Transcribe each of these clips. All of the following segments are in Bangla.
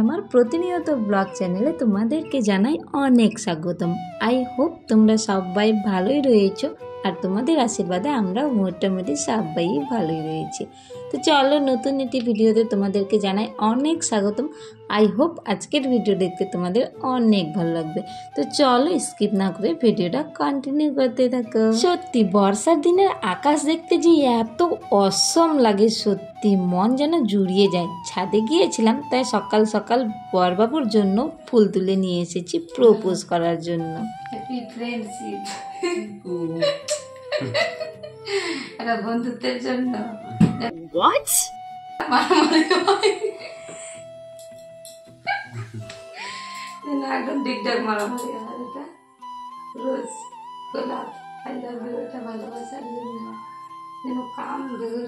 আমার প্রতিনিয়ত ব্লগ চ্যানেলে তোমাদেরকে জানাই অনেক স্বাগতম। আই হোপ তোমরা সবাই ভালোই রয়েছো, আর তোমাদের আশীর্বাদে আমরা মোটামুটি সবাই ভালোই রয়েছি। তো চলো, নতুন একটি ভিডিওতে তোমাদেরকে জানাই অনেক স্বাগতম। আই হোপ আজকের ভিডিও দেখতে তোমাদের অনেক ভালো লাগবে। তো চলো স্কিপ না করে ভিডিওটা কন্টিনিউ করতে থাকো। সত্যি বর্ষার দিনের আকাশ দেখতে যে এত অসম লাগে, সত্যি মন যেন জুড়িয়ে যায়। ছাদে গিয়েছিলাম, তাই সকাল সকাল বরবাবুর জন্য ফুল তুলে নিয়ে এসেছি প্রপোজ করার জন্য। হ্যাপি ফ্রেন্ডশিপ, এটা বন্ধুত্বের জন্য। What? একদম ডিগডাগ মারামারি হয়। এটা রোজ গোলাপ, আই লাভ ইউ, এটা ভালোবাসার জন্য। কাম ধরে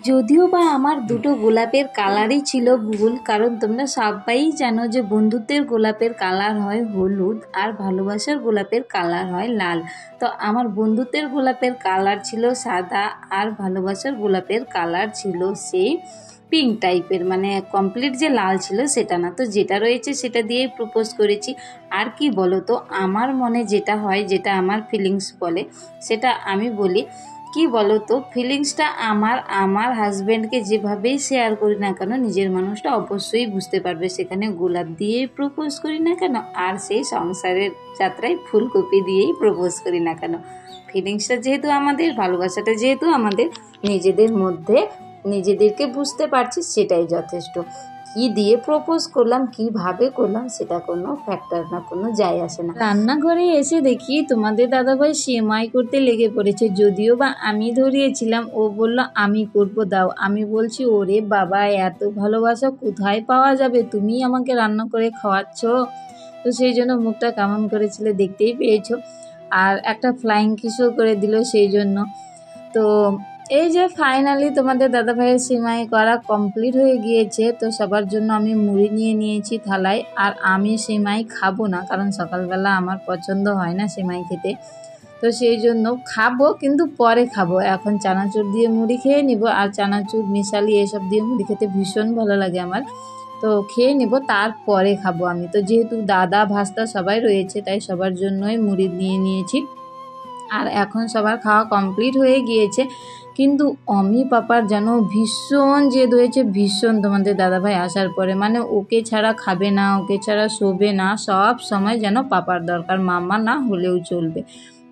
যদিও বা আমার দুটো গোলাপের কালারই ছিল ভুল, কারণ তোমরা সবাই জানো যে বন্ধুত্বের গোলাপের কালার হয় হলুদ আর ভালোবাসার গোলাপের কালার হয় লাল। তো আমার বন্ধুত্বের গোলাপের কালার ছিল সাদা আর ভালোবাসার গোলাপের কালার ছিল সেই পিঙ্ক টাইপের, মানে কমপ্লিট যে লাল ছিল সেটা না। তো যেটা রয়েছে সেটা দিয়েই প্রপোজ করেছি। আর কি বলো তো, আমার মনে যেটা হয়, যেটা আমার ফিলিংস বলে সেটা আমি বলি। কি বলো তো, ফিলিংসটা আমার হাজব্যান্ডকে যেভাবেই শেয়ার করি না কেন, নিজের মানুষটা অবশ্যই বুঝতে পারবে। সেখানে গোলাপ দিয়েই প্রপোজ করি না কেন, আর সেই সংসারের যাত্রায় ফুলকপি দিয়েই প্রপোজ করি না কেন, ফিলিংসটা যেহেতু আমাদের, ভালোবাসাটা যেহেতু আমাদের, নিজেদের মধ্যে নিজেদেরকে বুঝতে পারছি, সেটাই যথেষ্ট। কি দিয়ে প্রপোজ করলাম, কিভাবে করলাম, সেটা কোনো ফ্যাক্টর না, কোনো যায় আসে না। রান্নাঘরে এসে দেখি তোমাদের দাদাভাই সেমাই করতে লেগে পড়েছে। যদিও বা আমি ধরিয়েছিলাম, ও বলল আমি করব, দাও। আমি বলছি ওরে বাবা, এত ভালোবাসা কোথায় পাওয়া যাবে, তুমি আমাকে রান্না করে খাওয়াচ্ছ। তো সেই জন্য মুখটা কেমন করেছিল দেখতেই পেয়েছো, আর একটা ফ্লাইং কিসও করে দিল সেই জন্য। তো এই যে ফাইনালি তোমাদের দাদাভাইয়ের সিমাই করা কমপ্লিট হয়ে গিয়েছে। তো সবার জন্য আমি মুড়ি নিয়ে নিয়েছি থালায়, আর আমি সিমাই খাবো না, কারণ সকালবেলা আমার পছন্দ হয় না সিমাই খেতে। তো সেই জন্য খাবো, কিন্তু পরে খাবো। এখন চানাচুর দিয়ে মুড়ি খেয়ে নিব, আর চানাচুর মিশালি এসব দিয়ে মুড়ি খেতে ভীষণ ভালো লাগে আমার। তো খেয়ে নেব, তারপরে খাবো আমি। তো যেহেতু দাদা ভাস্তা সবাই রয়েছে, তাই সবার জন্যই মুড়ি নিয়ে নিয়েছি। আর এখন সবার খাওয়া কমপ্লিট হয়ে গিয়েছে, কিন্তু অমি পাপার যেন ভীষণ জেদ হয়েছে, ভীষণ। তোমাদের দাদাভাই আসার পরে মানে ওকে ছাড়া খাবে না, ওকে ছাড়া শোবে না, সব সময় যেন পাপার দরকার, মামা না হলেও চলবে।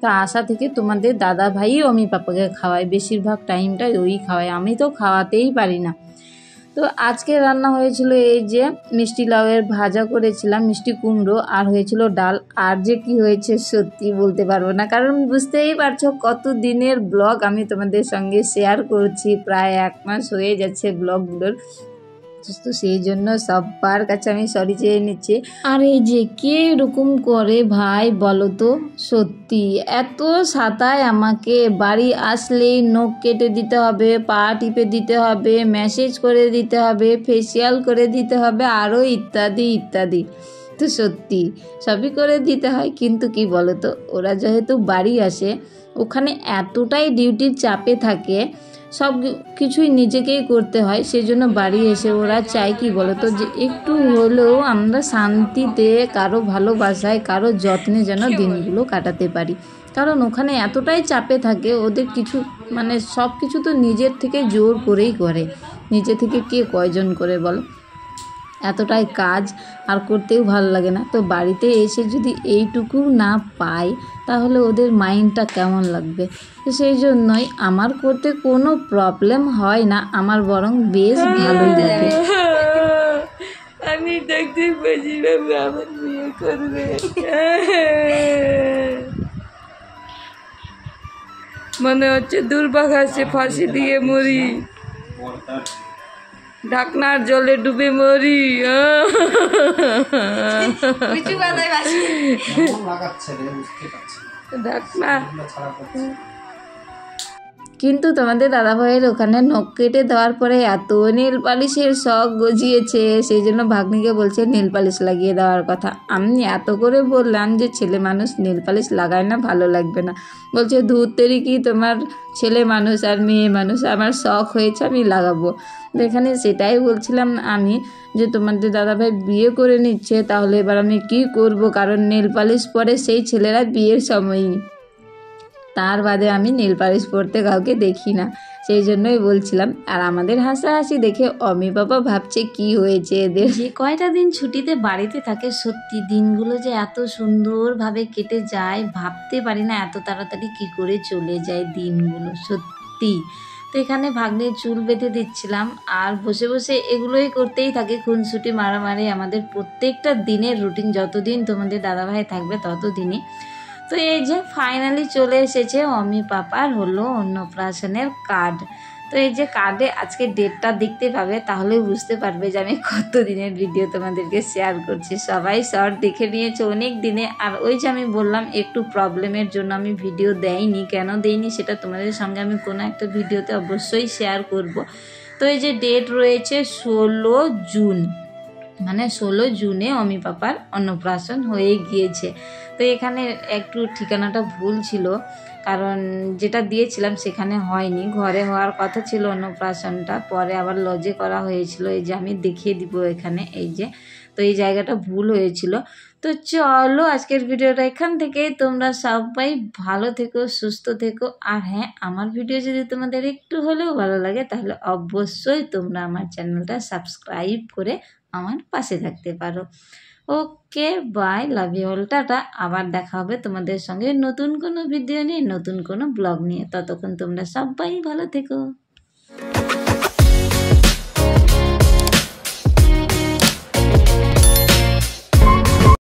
তো আসা থেকে তোমাদের দাদাভাই অমি পাপাকে খাওয়ায়, বেশিরভাগ টাইমটাই ওই খাওয়ায়, আমি তো খাওয়াতেই পারি না। তো আজকে রান্না হয়েছিল এই যে মিষ্টি লাউয়ের ভাজা করেছিলাম, মিষ্টি কুমড়ো, আর হয়েছিল ডাল। আর যে কি হয়েছে সত্যি বলতে পারবো না, কারণ বুঝতেই পারছো কত দিনের ব্লগ আমি তোমাদের সঙ্গে শেয়ার করছি, প্রায় 1 মাস হয়ে যাচ্ছে ব্লগগুলোর। তো সেই জন্য সবার কাছে আমি সরি চেয়ে নিচ্ছি। আর এই যে কে এরকম করে ভাই বলো তো, সত্যি এত সাতায় আমাকে। বাড়ি আসলেই নখ কেটে দিতে হবে, পা টিপে দিতে হবে, মেসেজ করে দিতে হবে, ফেসিয়াল করে দিতে হবে, আরও ইত্যাদি ইত্যাদি। তো সত্যি সবই করে দিতে হয়, কিন্তু কি বলো তো, ওরা যেহেতু বাড়ি আসে, ওখানে এতটাই ডিউটির চাপে থাকে, সব কিছুই নিজেকেই করতে হয়। সেজন্য বাড়ি এসে ওরা চায় কি বলতো, যে একটু হলেও আমরা শান্তিতে কারো ভালোবাসায়, কারো যত্নে যেন দিনগুলো কাটাতে পারি। কারণ ওখানে এতটাই চাপে থাকে, ওদের কিছু মানে সব কিছু তো নিজের থেকে জোর করেই করে, নিজে থেকে কে কয়জন করে বলো, এতটাই কাজ, আর করতেও ভালো লাগে না। তো বাড়িতে এসে যদি এইটুকু না পাই, তাহলে ওদের মাইন্ডটা কেমন লাগবে। তো সেই জন্যই আমার করতে কোনো প্রবলেম হয় না, আমার বরং বেশ ভালোই লাগে। আমি দেখতে পাচ্ছিলাম আমার বিয়ে করবে, মনে হচ্ছে দুর্ভাগ্যে ফাঁসি দিয়ে মরি, ঢাকনার জলে ডুবে মরি। ঢাকনা কিন্তু তোমাদের দাদাভাইয়ের ওখানে নখ কেটে দেওয়ার পরে এত নেল পালিশের শখ গজিয়েছে, সেই জন্য ভাগ্নিকে বলছে নেল পালিশ লাগিয়ে দেওয়ার কথা। আমি এত করে বললাম যে ছেলে মানুষ নেল পালিশ লাগায় না, ভালো লাগবে না। বলছে ধূর্তেরই কি, তোমার ছেলে মানুষ আর মেয়ে মানুষ, আমার শখ হয়েছে আমি লাগাবো। তো এখানে সেটাই বলছিলাম আমি, যে তোমাদের দাদাভাই বিয়ে করে নিচ্ছে, তাহলে এবার আমি কি করব, কারণ নেল পালিশ পরে সেই ছেলেরা বিয়ের সময়ই, তার বাদে আমি নেল পালিশ পরতে কাউকে দেখি না, সেই জন্যই বলছিলাম। আর আমাদের হাসাহাসি দেখে অমি বাবা ভাবছে কি হয়েছে এদের। যে কয়টা দিন ছুটিতে বাড়িতে থাকে, সত্যি দিনগুলো যে এত সুন্দরভাবে কেটে যায়, ভাবতে পারি না এত তাড়াতাড়ি কি করে চলে যায় দিনগুলো, সত্যি। তো এখানে ভাগ্নের চুল বেঁধে দিচ্ছিলাম, আর বসে বসে এগুলোই করতেই থাকে, খুনসুটি মারামারি আমাদের প্রত্যেকটা দিনের রুটিন, যতদিন তোমাদের দাদাভাই থাকবে ততদিনই। তো এই যে ফাইনালি চলে এসেছে অমি পাপার হলো অন্নপ্রাশনের কার্ড। তো এই যে কার্ডে আজকে ডেটটা দেখতে পাবে, তাহলে বুঝতে পারবে যে আমি কত দিনের ভিডিও তোমাদেরকে শেয়ার করছি। সবাই শর্ট দেখে নিয়েছে অনেক দিনে। আর ওই যে আমি বললাম একটু প্রবলেমের জন্য আমি ভিডিও দেইনি, কেন দেইনি সেটা তোমাদের সঙ্গে আমি কোনো একটা ভিডিওতে অবশ্যই শেয়ার করব। তো এই যে ডেট রয়েছে 16 জুন, মানে 16 জুনে অমি পাপার অন্নপ্রাশন হয়ে গিয়েছে। তো এখানে একটু ঠিকানাটা ভুল ছিল, কারণ যেটা দিয়েছিলাম সেখানে হয়নি, ঘরে হওয়ার কথা ছিল অন্নপ্রাশনটা, পরে আবার লজে করা হয়েছিল। এই যে আমি দেখিয়ে দিব এখানে, এই যে, তো এই জায়গাটা ভুল হয়েছিল। তো চলো আজকের ভিডিওটা এখান থেকে, তোমরা সবাই ভালো থেকো, সুস্থ থেকো। আর হ্যাঁ, আমার ভিডিও যদি তোমাদের একটু হলেও ভালো লাগে, তাহলে অবশ্যই তোমরা আমার চ্যানেলটা সাবস্ক্রাইব করে আমার পাশে থাকতে পারো। Okay, bye, love you all, tata. আবার দেখা হবে তোমাদের সঙ্গে নতুন কোনো ভিডিও নিয়ে, নতুন কোনো ব্লগ নিয়ে। ততক্ষণ তোমরা সবাই ভালো থেকো।